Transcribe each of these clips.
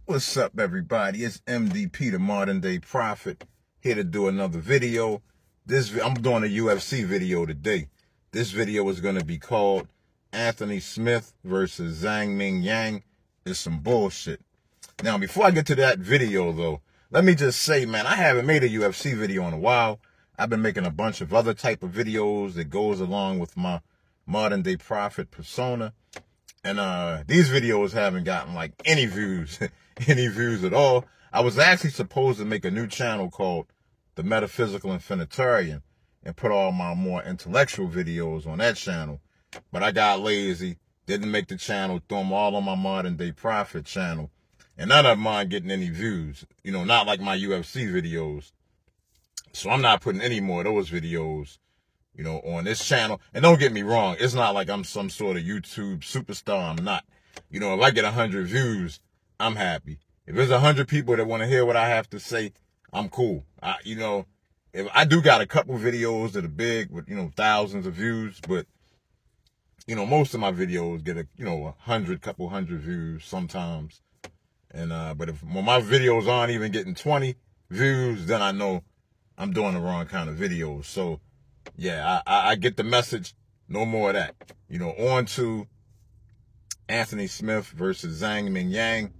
What's up, everybody? It's MDP, the Modern Day Prophet, here to do another video. I'm doing a UFC video today. This video is going to be called Anthony Smith versus Zhang Ming Yang. It's some bullshit. Now, before I get to that video, though, let me just say, man, I haven't made a UFC video in a while. I've been making a bunch of other type of videos that goes along with my Modern Day Prophet persona. And these videos haven't gotten like any views, any views at all. I was actually supposed to make a new channel called The Metaphysical Infinitarian and put all my more intellectual videos on that channel. But I got lazy, didn't make the channel, threw them all on my Modern Day Prophet channel. And none of mine getting any views, you know, not like my UFC videos. So I'm not putting any more of those videos, you know, on this channel. And don't get me wrong, it's not like I'm some sort of YouTube superstar. I'm not. You know, if I get 100 views, I'm happy. If there's 100 people that want to hear what I have to say, I'm cool. You know, if I do got a couple videos that are big with, you know, thousands of views, but, you know, most of my videos get couple hundred views sometimes. And, but when my videos aren't even getting 20 views, then I know I'm doing the wrong kind of videos. So, yeah, I get the message. No more of that. You know, on to Anthony Smith versus Zhang Ming Yang,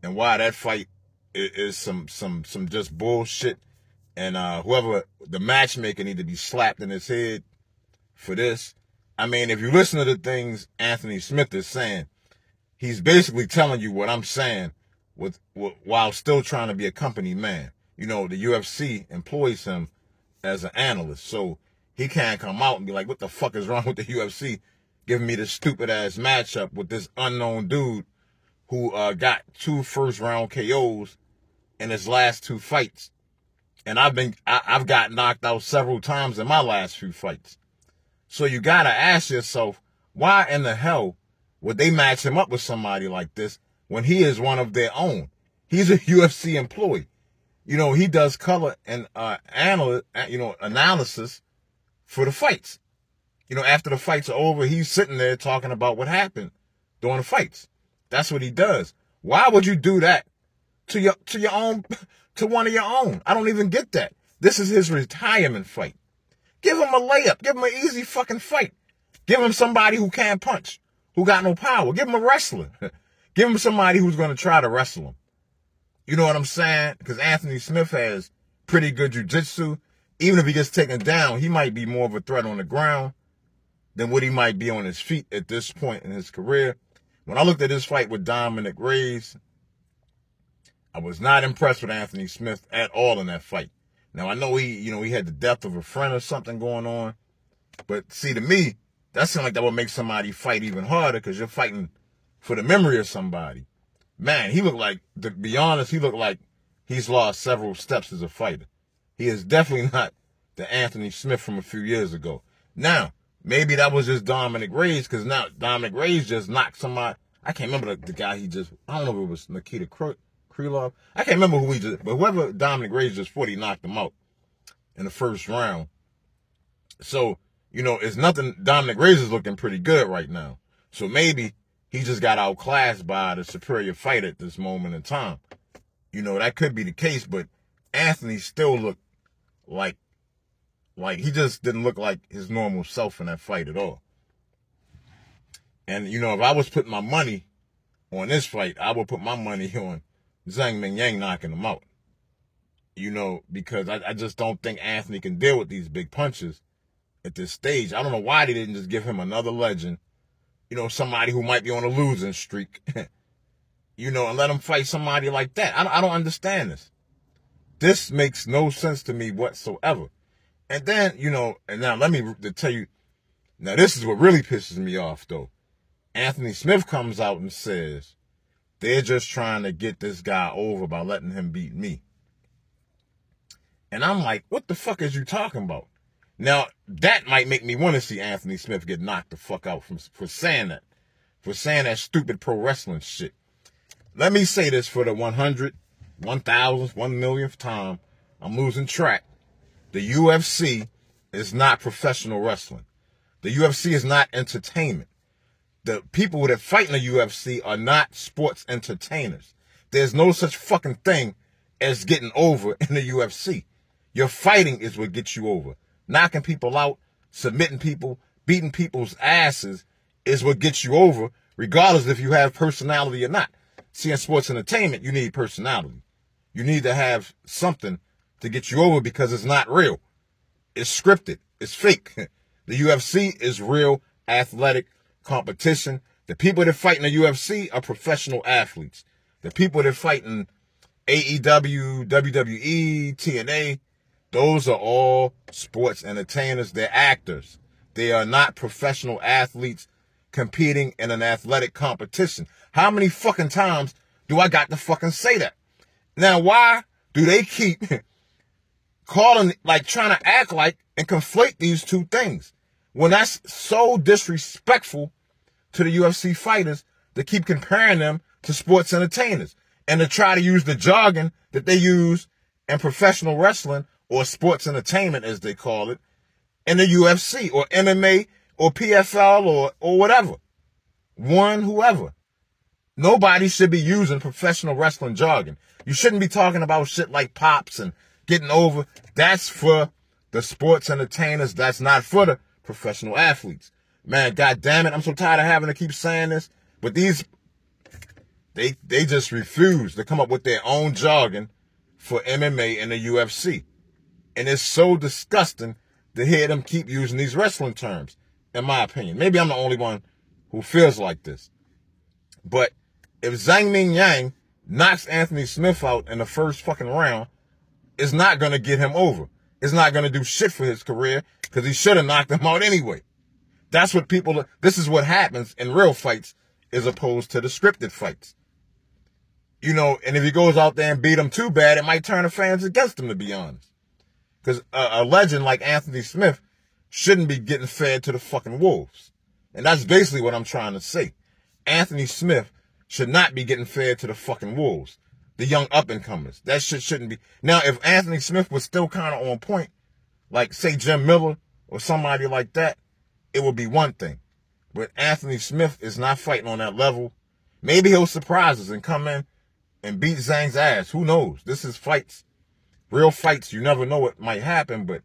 and why that fight is some just bullshit. And whoever the matchmaker need to be slapped in his head for this. I mean, if you listen to the things Anthony Smith is saying, he's basically telling you what I'm saying while still trying to be a company man. You know, the UFC employs him as an analyst, so he can't come out and be like, what the fuck is wrong with the UFC giving me this stupid ass matchup with this unknown dude who got 2 first-round KOs in his last 2 fights. And I've got knocked out several times in my last few fights. So you gotta ask yourself, why in the hell would they match him up with somebody like this when he is one of their own? He's a UFC employee. You know, he does color and analysis for the fights. You know, after the fights are over, he's sitting there talking about what happened during the fights. That's what he does. Why would you do that to your own, to one of your own? I don't even get that. This is his retirement fight. Give him a layup. Give him an easy fucking fight. Give him somebody who can't punch, who got no power. Give him a wrestler. Give him somebody who's going to try to wrestle him. You know what I'm saying? Because Anthony Smith has pretty good jiu-jitsu. Even if he gets taken down, he might be more of a threat on the ground than what he might be on his feet at this point in his career. When I looked at his fight with Dominic Reyes, I was not impressed with Anthony Smith at all in that fight. Now, I know he had the death of a friend or something going on. But see, to me, that seems like that would make somebody fight even harder because you're fighting for the memory of somebody. Man, he looked like, to be honest, he looked like he's lost several steps as a fighter. He is definitely not the Anthony Smith from a few years ago. Now, maybe that was just Dominic Reyes, because now Dominic Reyes just knocked somebody. I can't remember the guy I don't know if it was Nikita Krylov. I can't remember who but whoever Dominic Reyes just fought, he knocked him out in the first round. So, you know, it's nothing. Dominic Reyes is looking pretty good right now. So maybe he just got outclassed by the superior fighter at this moment in time. You know, that could be the case, but Anthony still looked like he just didn't look like his normal self in that fight at all. And, you know, if I was putting my money on this fight, I would put my money on Zhang Ming Yang knocking him out. You know, because I just don't think Anthony can deal with these big punches at this stage. I don't know why they didn't just give him another legend, you know, somebody who might be on a losing streak, you know, and let him fight somebody like that. I don't understand this. This makes no sense to me whatsoever. And then, you know, and now let me tell you, now this is what really pisses me off, though. Anthony Smith comes out and says, they're just trying to get this guy over by letting him beat me. And I'm like, what the fuck is you talking about? Now, that might make me want to see Anthony Smith get knocked the fuck out for saying that. For saying that stupid pro wrestling shit. Let me say this for the 100th, 1,000th, 1,000,000th time. I'm losing track. The UFC is not professional wrestling. The UFC is not entertainment. The people that fight in the UFC are not sports entertainers. There's no such fucking thing as getting over in the UFC. Your fighting is what gets you over. Knocking people out, submitting people, beating people's asses is what gets you over, regardless if you have personality or not. See, in sports entertainment, you need personality. You need to have something to get you over because it's not real. It's scripted. It's fake. The UFC is real athletic competition. The people that fight in the UFC are professional athletes. The people that fight in AEW, WWE, TNA, those are all sports entertainers. They're actors. They are not professional athletes competing in an athletic competition. How many fucking times do I got to fucking say that? Now, why do they keep calling, like trying to act like and conflate these two things when that's so disrespectful to the UFC fighters to keep comparing them to sports entertainers and to try to use the jargon that they use in professional wrestling or sports entertainment, as they call it, in the UFC or MMA or PFL or whatever. Whoever. Nobody should be using professional wrestling jargon. You shouldn't be talking about shit like pops and getting over. That's for the sports entertainers. That's not for the professional athletes. Man, God damn it. I'm so tired of having to keep saying this. But these, they just refuse to come up with their own jargon for MMA and the UFC. And it's so disgusting to hear them keep using these wrestling terms, in my opinion. Maybe I'm the only one who feels like this. But if Zhang Ming Yang knocks Anthony Smith out in the first fucking round, it's not going to get him over. It's not going to do shit for his career because he should have knocked him out anyway. That's what this is what happens in real fights as opposed to the scripted fights. You know, and if he goes out there and beat him too bad, it might turn the fans against him, to be honest. Because a legend like Anthony Smith shouldn't be getting fed to the fucking wolves. And that's basically what I'm trying to say. Anthony Smith should not be getting fed to the fucking wolves. The young up-and-comers. That shit shouldn't be. Now, if Anthony Smith was still kind of on point, like, say, Jim Miller or somebody like that, it would be one thing. But Anthony Smith is not fighting on that level. Maybe he'll surprise us and come in and beat Zhang's ass. Who knows? This is fights. Real fights. You never know what might happen, but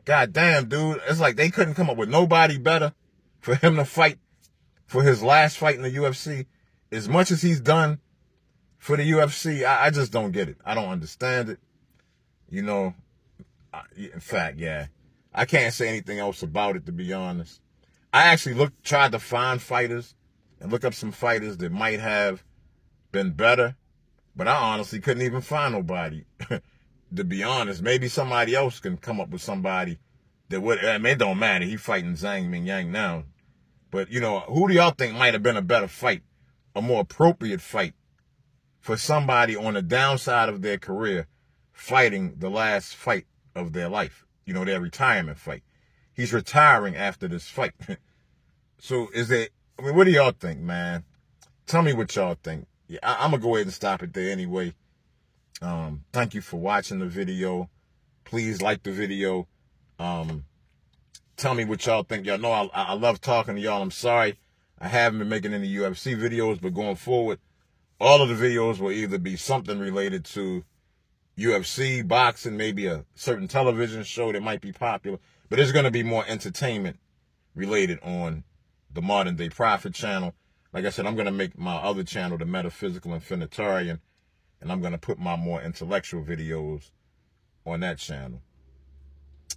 goddamn, dude. It's like they couldn't come up with nobody better for him to fight for his last fight in the UFC. As much as he's done for the UFC, I just don't get it. I don't understand it. You know, in fact, yeah. I can't say anything else about it, to be honest. I actually tried to find fighters and look up some fighters that might have been better, but I honestly couldn't even find nobody. To be honest, maybe somebody else can come up with somebody that would. I mean, it don't matter. He's fighting Zhang Ming Yang now. But, you know, who do y'all think might have been a better fight, a more appropriate fight for somebody on the downside of their career fighting the last fight of their life? You know, their retirement fight. He's retiring after this fight. So what do y'all think, man? Tell me what y'all think. Yeah, I'm going to go ahead and stop it there anyway. Thank you for watching the video. Please like the video. Tell me what y'all think. Y'all know I love talking to y'all. I'm sorry I haven't been making any UFC videos, but going forward, all of the videos will either be something related to UFC, boxing, maybe a certain television show that might be popular, but it's going to be more entertainment related on the Modern Day Prophet channel. Like I said, I'm going to make my other channel, the Metaphysical Infinitarian, and I'm going to put my more intellectual videos on that channel.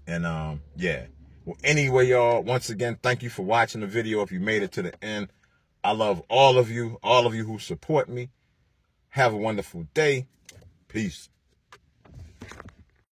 And, yeah. Well, anyway, y'all, once again, thank you for watching the video. If you made it to the end, I love all of you who support me. Have a wonderful day. Peace.